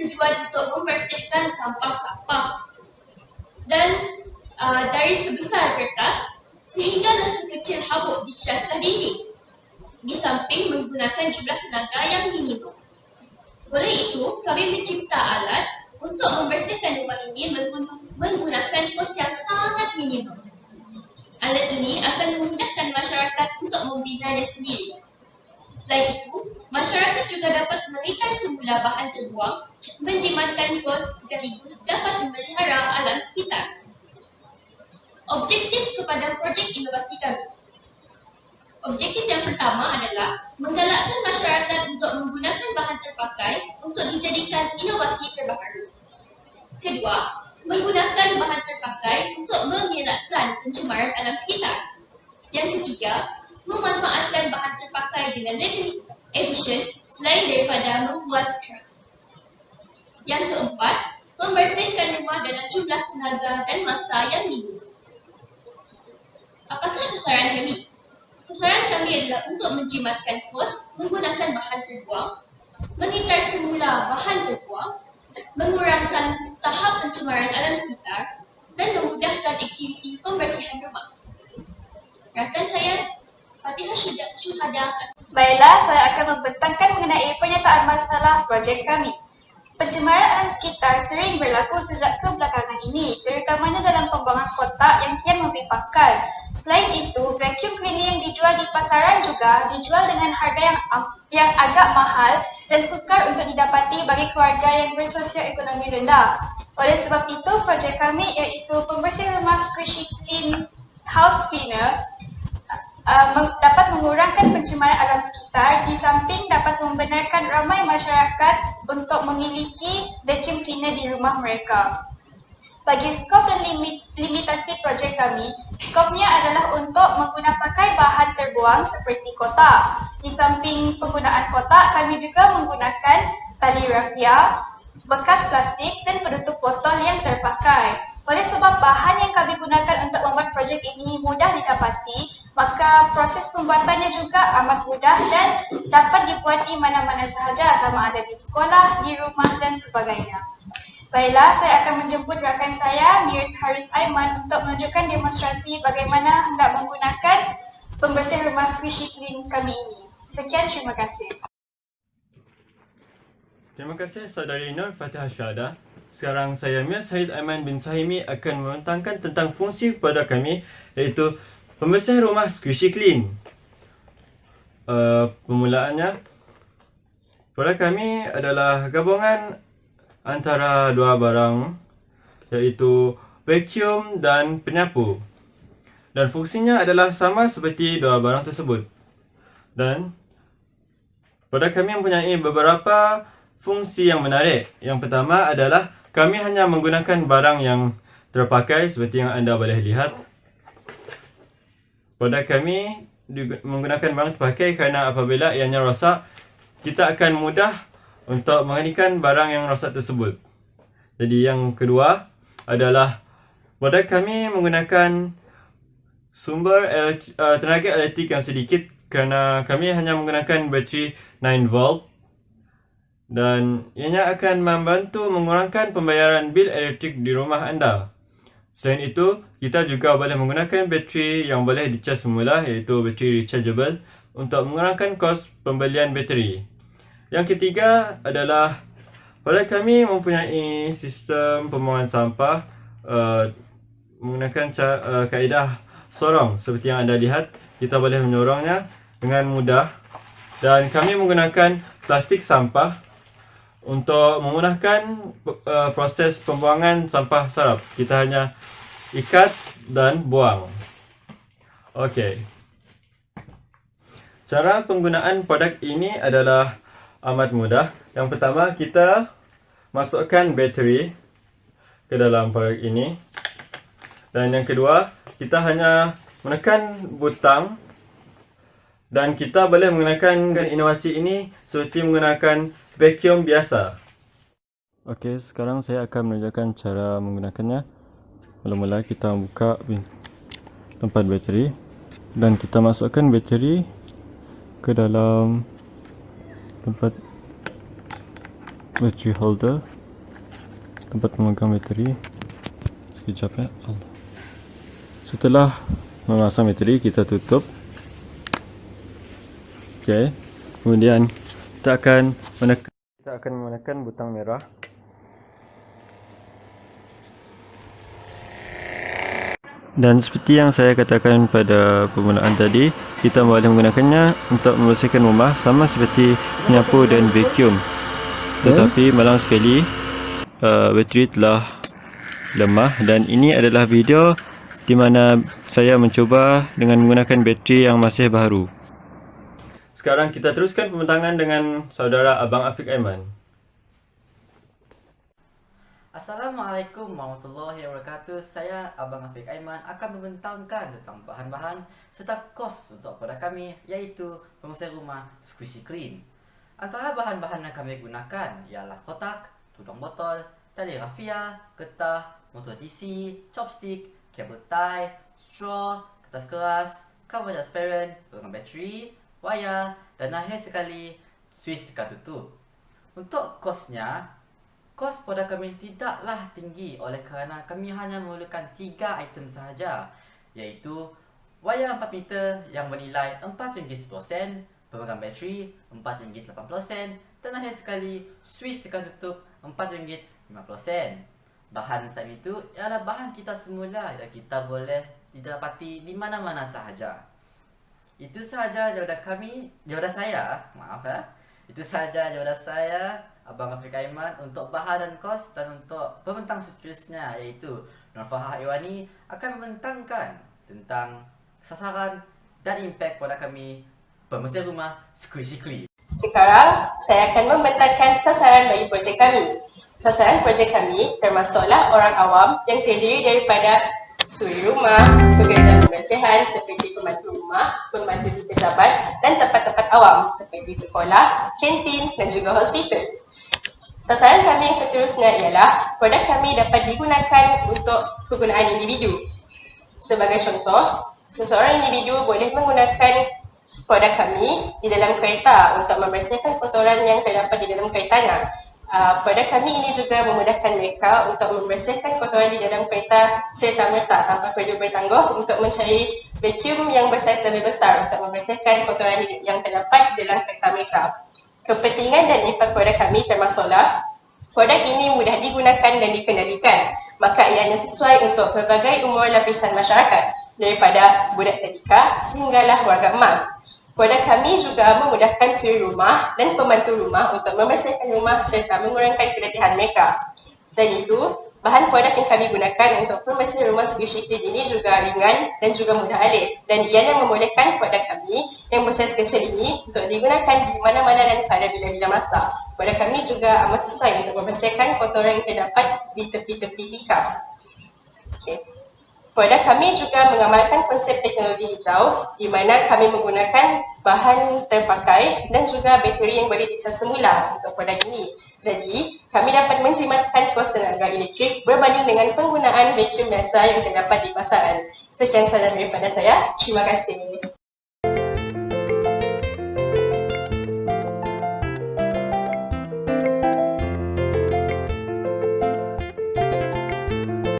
bertujuan untuk membersihkan sampah-sampah. Dan dari sebesar kertas sehinggalah sekecil habuk di celah-celah dinding. Di samping menggunakan jumlah tenaga yang minimum. Oleh itu, kami mencipta alat untuk membersihkan rumah ini menggunakan kos yang sangat minimum. Alat ini akan memudahkan masyarakat untuk membinanya sendiri. Selain itu, masyarakat juga dapat mengitar semula bahan terbuang, menjimatkan kos sekaligus dapat memelihara alam sekitar. Objektif kepada projek inovasi kami. Objektif yang pertama adalah menggalakkan masyarakat untuk menggunakan bahan terpakai untuk dijadikan inovasi terbaru. Kedua, menggunakan bahan terpakai untuk mengelakkan pencemaran alam sekitar. Yang ketiga, memanfaatkan bahan terpakai dengan lebih efisien selain daripada membuat truk. Yang keempat, membersihkan rumah dalam jumlah tenaga dan masa yang minimum. Apakah sasaran kami? Sasaran kami adalah untuk menjimatkan kos menggunakan bahan terbuang, mengitar semula bahan terbuang, mengurangkan tahap pencemaran alam sekitar, dan memudahkan aktiviti pembersihan rumah. Rakan saya, Fatihah Syuhada. Baiklah, saya akan membentangkan mengenai pernyataan masalah projek kami. Pencemaran alam sekitar sering berlaku sejak kebelakangan ini, terutamanya dalam pembuangan kotak yang kian mempipakan. Selain itu, vacuum cleaner yang dijual di pasaran juga dijual dengan harga yang agak mahal dan sukar untuk didapati bagi keluarga yang bersosioekonomi rendah. Oleh sebab itu, projek kami iaitu pembersih rumah Squishy Clean House Cleaner dapat mengurangkan pencemaran alam sekitar di samping dapat membenarkan ramai masyarakat untuk memiliki vacuum cleaner di rumah mereka. Bagi skop dan limitasi projek kami, skopnya adalah untuk pakai bahan terbuang seperti kotak. Di samping penggunaan kotak, kami juga menggunakan tali rafia, bekas plastik dan penutup botol yang terpakai. Oleh sebab bahan yang kami gunakan untuk membuat projek ini mudah didapati, maka proses pembuatannya juga amat mudah dan dapat dibuat di mana-mana sahaja, sama ada di sekolah, di rumah dan sebagainya. Baiklah, saya akan menjemput rakan saya, Mirs Harith Aiman, untuk menunjukkan demonstrasi bagaimana hendak menggunakan pembersih rumah Squishy Clean kami ini. Sekian, terima kasih. Terima kasih saudari Nur Fatihah Syuhada. Sekarang saya Mirs Harith Aiman bin Sahimi akan membentangkan tentang fungsi pada kami, iaitu pembersih rumah Squishy Clean. Permulaannya, pada kami adalah gabungan antara dua barang, iaitu vacuum dan penyapu. Dan fungsinya adalah sama seperti dua barang tersebut. Dan pada kami mempunyai beberapa fungsi yang menarik. Yang pertama adalah kami hanya menggunakan barang yang terpakai seperti yang anda boleh lihat. Pada kami menggunakan barang terpakai kerana apabila ianya rosak, kita akan mudah untuk menghentikan barang yang rosak tersebut. Jadi yang kedua adalah pada kami menggunakan sumber tenaga elektrik yang sedikit kerana kami hanya menggunakan bateri 9 volt dan ianya akan membantu mengurangkan pembayaran bil elektrik di rumah anda. Selain itu, kita juga boleh menggunakan bateri yang boleh dicas semula, iaitu bateri rechargeable, untuk mengurangkan kos pembelian bateri. Yang ketiga adalah pada kami mempunyai sistem pembuangan sampah menggunakan kaedah sorong. Seperti yang anda lihat, kita boleh menyorongnya dengan mudah. Dan kami menggunakan plastik sampah untuk memudahkan proses pembuangan sampah sarap. Kita hanya ikat dan buang. Okey. Cara penggunaan produk ini adalah amat mudah. Yang pertama, kita masukkan bateri ke dalam produk ini. Dan yang kedua, kita hanya menekan butang. Dan kita boleh menggunakan inovasi ini seperti menggunakan vacuum biasa. Okey, sekarang saya akan menunjukkan cara menggunakannya. Mula-mula kita buka tempat bateri. Dan kita masukkan bateri ke dalam tempat battery holder. tempat memegang bateri. Sekejap ya. Allah. Setelah memasang bateri, kita tutup. Okey. Kemudian kita akan menekan butang merah. Dan seperti yang saya katakan pada permulaan tadi, kita boleh menggunakannya untuk membersihkan rumah sama seperti menyapu dan vacuum. Tetapi malang sekali bateri telah lemah, dan ini adalah video di mana saya mencuba dengan menggunakan bateri yang masih baru. Sekarang kita teruskan pembentangan dengan saudara Abang Afiq Aiman. Assalamualaikum warahmatullahi wabarakatuh. Saya Abang Afiq Aiman akan membentangkan tentang bahan-bahan serta kos untuk produk kami, iaitu pembersih rumah Squishy Clean. Antara bahan-bahan yang kami gunakan ialah kotak, tudung botol, tali rafia, getah, motor DC, chopstick, kabel tie, straw, kertas keras, cover transparent, pelengkap bateri, wayar dan akhir sekali switch tekan tutup. Untuk kosnya, kos produk kami tidaklah tinggi oleh kerana kami hanya memerlukan 3 item sahaja, iaitu wayar 4 meter yang bernilai RM4.10, pemegang bateri RM4.80 dan akhir sekali switch tekan tutup RM4.50. Bahan selain itu ialah bahan kita semula yang kita boleh didapati di mana-mana sahaja. Itu sahaja daripada saya, Itu sahaja daripada saya, Abang Afiq Aiman, untuk bahan dan kos, dan untuk pembentang seterusnya iaitu Nur Farah Iwani akan membentangkan tentang sasaran dan impak pada kami pembersih rumah Squishy Clean. Sekarang saya akan membentangkan sasaran bagi projek kami. Sasaran projek kami termasuklah orang awam yang terdiri daripada suri rumah, pekerja pembersihan seperti pembantu rumah, pembantu di pejabat dan tempat-tempat awam seperti sekolah, kantin dan juga hospital. Sasaran kami yang seterusnya ialah produk kami dapat digunakan untuk penggunaan individu. Sebagai contoh, seseorang individu boleh menggunakan produk kami di dalam kereta untuk membersihkan kotoran yang terdapat di dalam keretanya. Produk kami ini juga memudahkan mereka untuk membersihkan kotoran di dalam kereta serta-merta tanpa perlu bertangguh untuk mencari vacuum yang bersaiz lebih besar untuk membersihkan kotoran yang terdapat di dalam kereta mereka. Kepentingan dan impak produk kami termasuklah produk ini mudah digunakan dan dikendalikan, maka ianya sesuai untuk pelbagai umur lapisan masyarakat, daripada budak tadika sehinggalah warga emas. Produk kami juga memudahkan suri rumah dan pembantu rumah untuk membersihkan rumah serta mengurangkan keletihan mereka. Selain itu, bahan produk yang kami gunakan untuk pembersih rumah Squishy Clean ini juga ringan dan juga mudah alih, dan ianya membolehkan produk kami yang bersaiz kecil ini untuk digunakan di mana-mana dan pada bila-bila masa. Produk kami juga amat sesuai untuk membersihkan kotoran yang terdapat di tepi-tepi tikar. Produk kami juga mengamalkan konsep teknologi hijau, di mana kami menggunakan bahan terpakai dan juga bateri yang boleh dicas semula untuk produk ini. Jadi, kami dapat menjimatkan kos tenaga elektrik berbanding dengan penggunaan vacuum biasa yang terdapat di pasaran. Sekian sahaja daripada saya. Terima kasih.